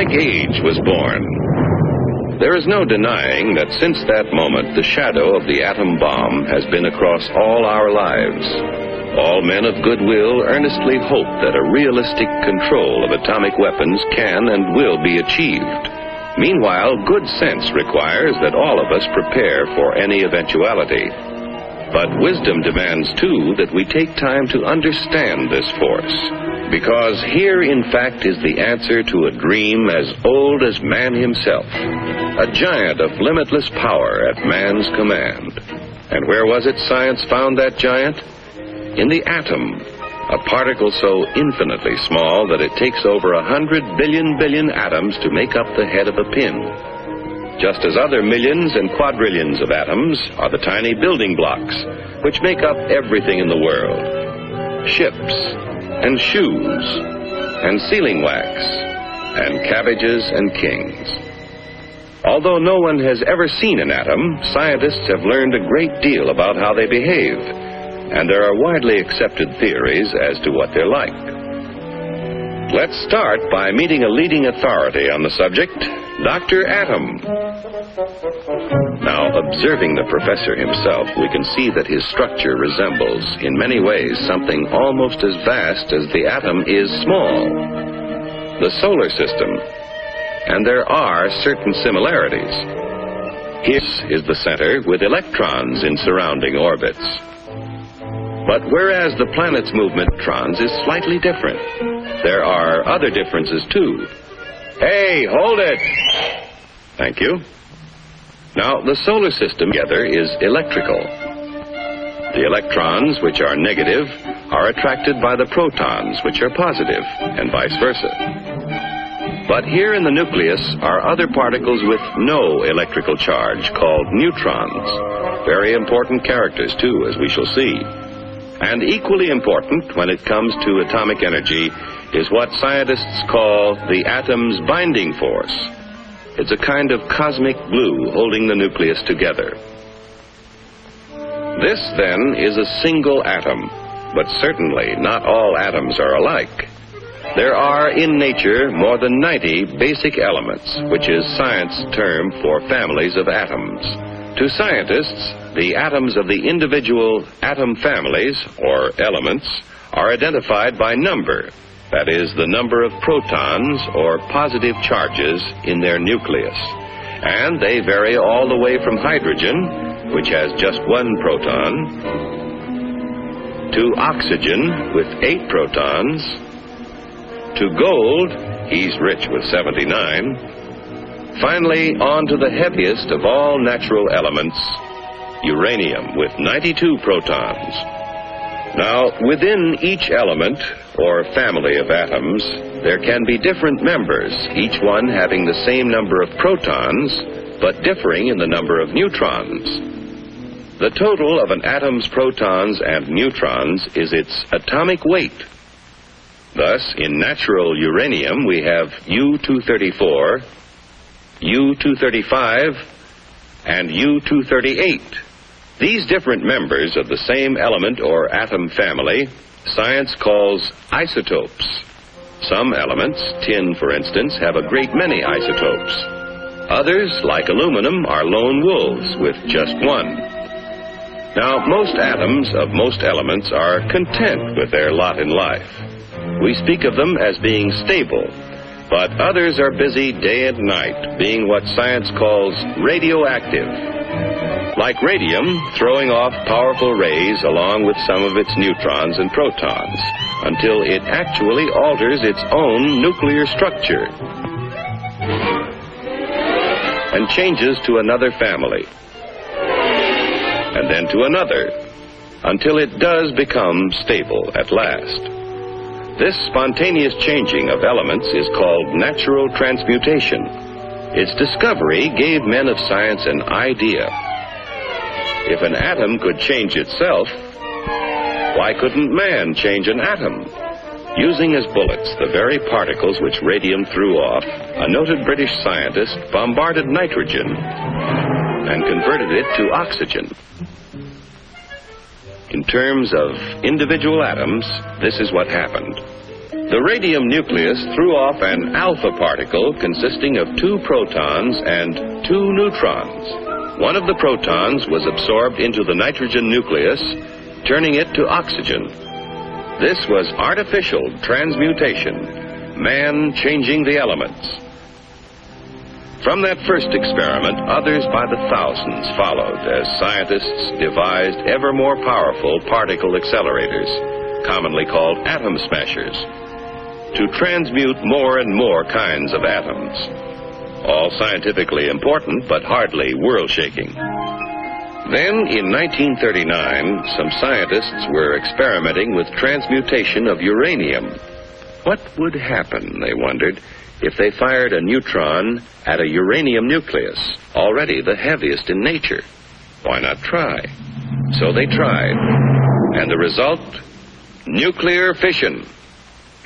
atomic age was born. There is no denying that since that moment, the shadow of the atom bomb has been across all our lives. All men of goodwill earnestly hope that a realistic control of atomic weapons can and will be achieved. Meanwhile, good sense requires that all of us prepare for any eventuality. But wisdom demands, too, that we take time to understand this force. Because here, in fact, is the answer to a dream as old as man himself. A giant of limitless power at man's command. And where was it science found that giant? In the atom, a particle so infinitely small that it takes over 100 billion atoms to make up the head of a pin. Just as other millions and quadrillions of atoms are the tiny building blocks which make up everything in the world. Ships, and shoes, and sealing wax, and cabbages and kings. Although no one has ever seen an atom, scientists have learned a great deal about how they behave, and there are widely accepted theories as to what they're like. Let's start by meeting a leading authority on the subject, Dr. Atom. Now, observing the professor himself, we can see that his structure resembles, in many ways, something almost as vast as the atom is small. The solar system. And there are certain similarities. Here is the center with electrons in surrounding orbits. But whereas the planet's movement of electrons is slightly different, there are other differences, too. Hey, hold it! Thank you. Now, the solar system together is electrical. The electrons, which are negative, are attracted by the protons, which are positive, and vice versa. But here in the nucleus are other particles with no electrical charge, called neutrons. Very important characters, too, as we shall see. And equally important when it comes to atomic energy is what scientists call the atom's binding force. It's a kind of cosmic glue holding the nucleus together. This, then, is a single atom, but certainly not all atoms are alike. There are, in nature, more than 90 basic elements, which is science's term for families of atoms. To scientists, the atoms of the individual atom families, or elements, are identified by number. That is, the number of protons or positive charges in their nucleus. And they vary all the way from hydrogen, which has just 1 proton, to oxygen with 8 protons, to gold, he's rich with 79, finally on to the heaviest of all natural elements, uranium with 92 protons. Now, within each element, or family of atoms, there can be different members, each one having the same number of protons, but differing in the number of neutrons. The total of an atom's protons and neutrons is its atomic weight. Thus, in natural uranium, we have U-234, U-235, and U-238. These different members of the same element or atom family, science calls isotopes. Some elements, tin for instance, have a great many isotopes. Others, like aluminum, are lone wolves with just 1. Now, most atoms of most elements are content with their lot in life. We speak of them as being stable, but others are busy day and night, being what science calls radioactive. Like radium, throwing off powerful rays along with some of its neutrons and protons, until it actually alters its own nuclear structure and changes to another family, and then to another, until it does become stable at last. This spontaneous changing of elements is called natural transmutation. Its discovery gave men of science an idea. If an atom could change itself, why couldn't man change an atom? Using as bullets the very particles which radium threw off, a noted British scientist bombarded nitrogen and converted it to oxygen. In terms of individual atoms, this is what happened. The radium nucleus threw off an alpha particle consisting of 2 protons and 2 neutrons. One of the protons was absorbed into the nitrogen nucleus, turning it to oxygen. This was artificial transmutation, man changing the elements. From that first experiment, others by the thousands followed as scientists devised ever more powerful particle accelerators, commonly called atom smashers, to transmute more and more kinds of atoms. All scientifically important, but hardly world-shaking. Then, in 1939, some scientists were experimenting with transmutation of uranium. What would happen, they wondered, if they fired a neutron at a uranium nucleus, already the heaviest in nature? Why not try? So they tried. And the result? Nuclear fission.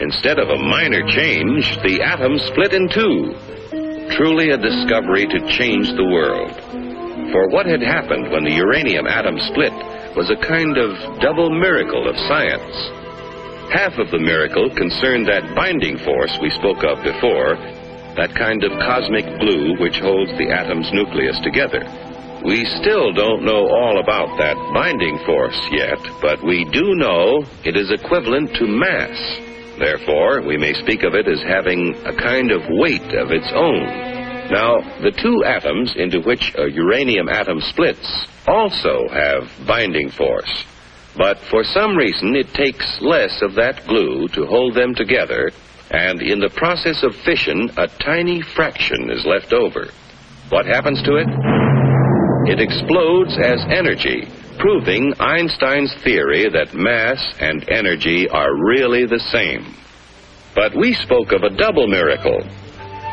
Instead of a minor change, the atom split in 2. Truly a discovery to change the world. For what had happened when the uranium atom split was a kind of double miracle of science. Half of the miracle concerned that binding force we spoke of before, that kind of cosmic glue which holds the atom's nucleus together. We still don't know all about that binding force yet, but we do know it is equivalent to mass. Therefore, we may speak of it as having a kind of weight of its own. Now, the 2 atoms into which a uranium atom splits also have binding force. But for some reason, it takes less of that glue to hold them together, and in the process of fission, a tiny fraction is left over. What happens to it? It explodes as energy, proving Einstein's theory that mass and energy are really the same. But we spoke of a double miracle.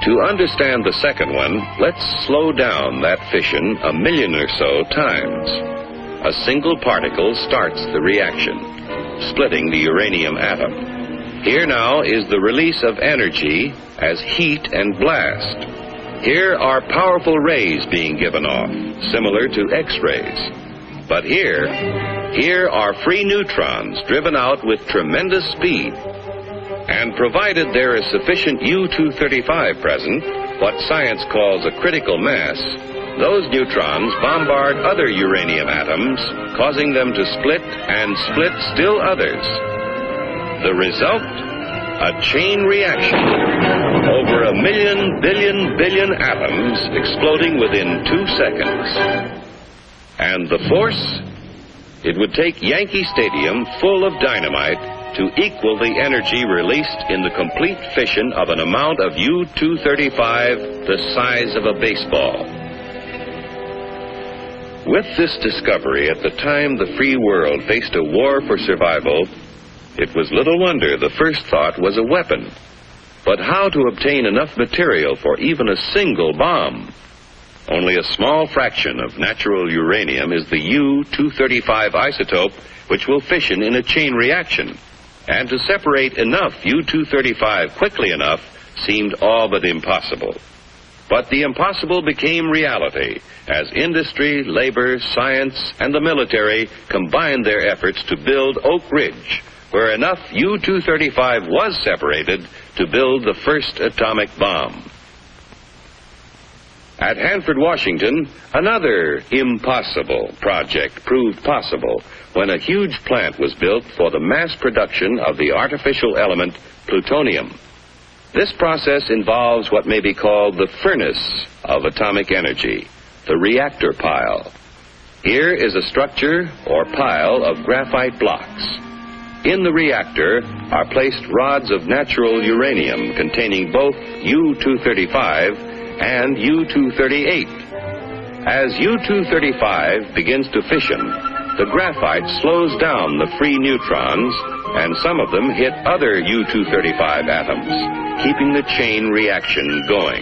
To understand the second one, let's slow down that fission 1 million or so times. A single particle starts the reaction, splitting the uranium atom. Here now is the release of energy as heat and blast. Here are powerful rays being given off, similar to X-rays. But here are free neutrons driven out with tremendous speed. And provided there is sufficient U-235 present, what science calls a critical mass, those neutrons bombard other uranium atoms, causing them to split and split still others. The result? A chain reaction. Over 1 million billion atoms exploding within 2 seconds. And the force? It would take Yankee Stadium full of dynamite to equal the energy released in the complete fission of an amount of U-235 the size of a baseball. With this discovery, at the time the free world faced a war for survival, it was little wonder the first thought was a weapon. But how to obtain enough material for even a single bomb? Only a small fraction of natural uranium is the U-235 isotope, which will fission in a chain reaction. And to separate enough U-235 quickly enough seemed all but impossible. But the impossible became reality as industry, labor, science, and the military combined their efforts to build Oak Ridge, where enough U-235 was separated to build the first atomic bomb. At Hanford, Washington, another impossible project proved possible when a huge plant was built for the mass production of the artificial element plutonium. This process involves what may be called the furnace of atomic energy, the reactor pile. Here is a structure or pile of graphite blocks. In the reactor are placed rods of natural uranium containing both U-235 and U-238. As U-235 begins to fission, the graphite slows down the free neutrons, and some of them hit other U-235 atoms, keeping the chain reaction going.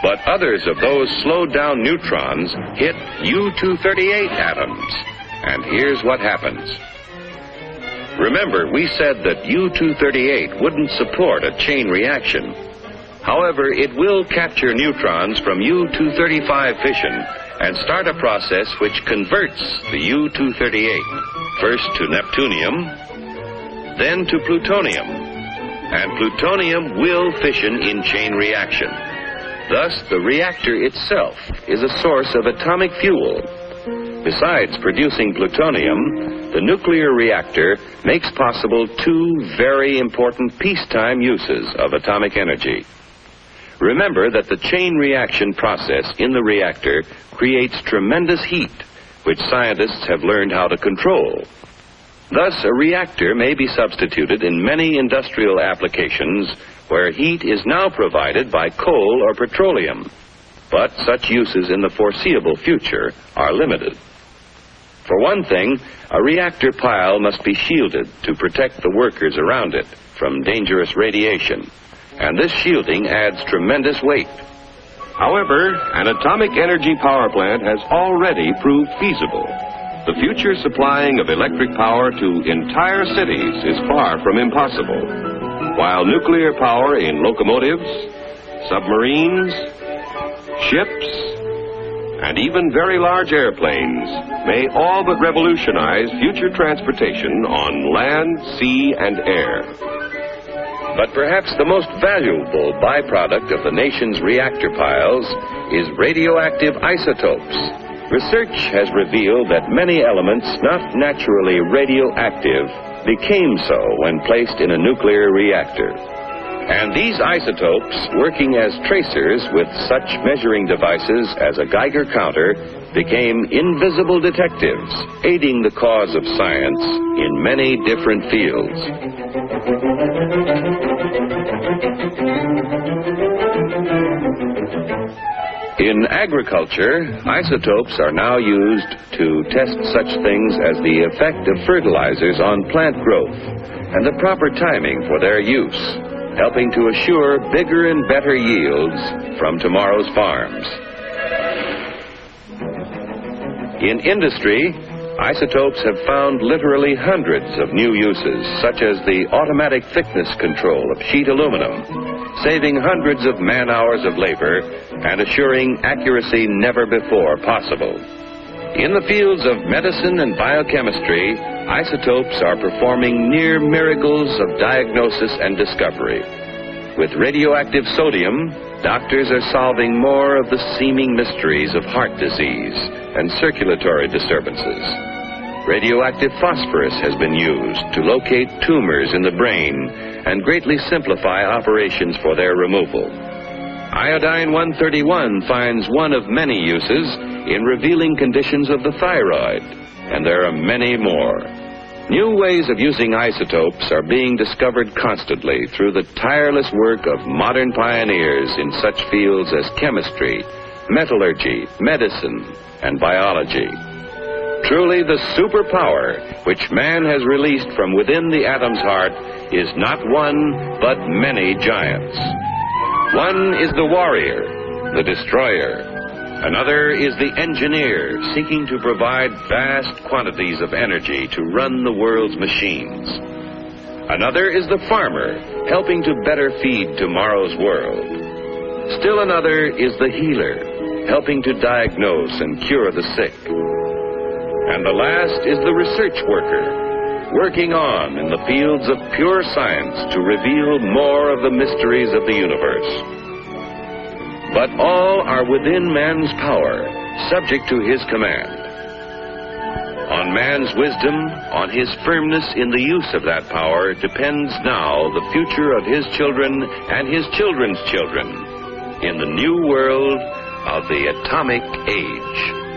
But others of those slowed down neutrons hit U-238 atoms. And here's what happens. Remember, we said that U-238 wouldn't support a chain reaction. However, it will capture neutrons from U-235 fission and start a process which converts the U-238, first to neptunium, then to plutonium, and plutonium will fission in chain reaction. Thus, the reactor itself is a source of atomic fuel. Besides producing plutonium, the nuclear reactor makes possible two very important peacetime uses of atomic energy. Remember that the chain reaction process in the reactor creates tremendous heat, which scientists have learned how to control. Thus, a reactor may be substituted in many industrial applications where heat is now provided by coal or petroleum. But such uses in the foreseeable future are limited. For one thing, a reactor pile must be shielded to protect the workers around it from dangerous radiation, and this shielding adds tremendous weight. However, an atomic energy power plant has already proved feasible. The future supplying of electric power to entire cities is far from impossible, while nuclear power in locomotives, submarines, ships, and even very large airplanes may all but revolutionize future transportation on land, sea, and air. But perhaps the most valuable byproduct of the nation's reactor piles is radioactive isotopes. Research has revealed that many elements not naturally radioactive became so when placed in a nuclear reactor. And these isotopes, working as tracers with such measuring devices as a Geiger counter, became invisible detectives, aiding the cause of science in many different fields. In agriculture, isotopes are now used to test such things as the effect of fertilizers on plant growth and the proper timing for their use, helping to assure bigger and better yields from tomorrow's farms. In industry, isotopes have found literally hundreds of new uses, such as the automatic thickness control of sheet aluminum, saving hundreds of man-hours of labor and assuring accuracy never before possible. In the fields of medicine and biochemistry, isotopes are performing near miracles of diagnosis and discovery. With radioactive sodium, doctors are solving more of the seeming mysteries of heart disease and circulatory disturbances. Radioactive phosphorus has been used to locate tumors in the brain and greatly simplify operations for their removal. Iodine-131 finds one of many uses in revealing conditions of the thyroid, and there are many more. New ways of using isotopes are being discovered constantly through the tireless work of modern pioneers in such fields as chemistry, metallurgy, medicine, and biology. Truly, the superpower which man has released from within the atom's heart is not one, but many giants. One is the warrior, the destroyer. Another is the engineer, seeking to provide vast quantities of energy to run the world's machines. Another is the farmer, helping to better feed tomorrow's world. Still another is the healer, helping to diagnose and cure the sick. And the last is the research worker, working on in the fields of pure science to reveal more of the mysteries of the universe. But all are within man's power, subject to his command. On man's wisdom, on his firmness in the use of that power, depends now the future of his children and his children's children in the new world of the atomic age.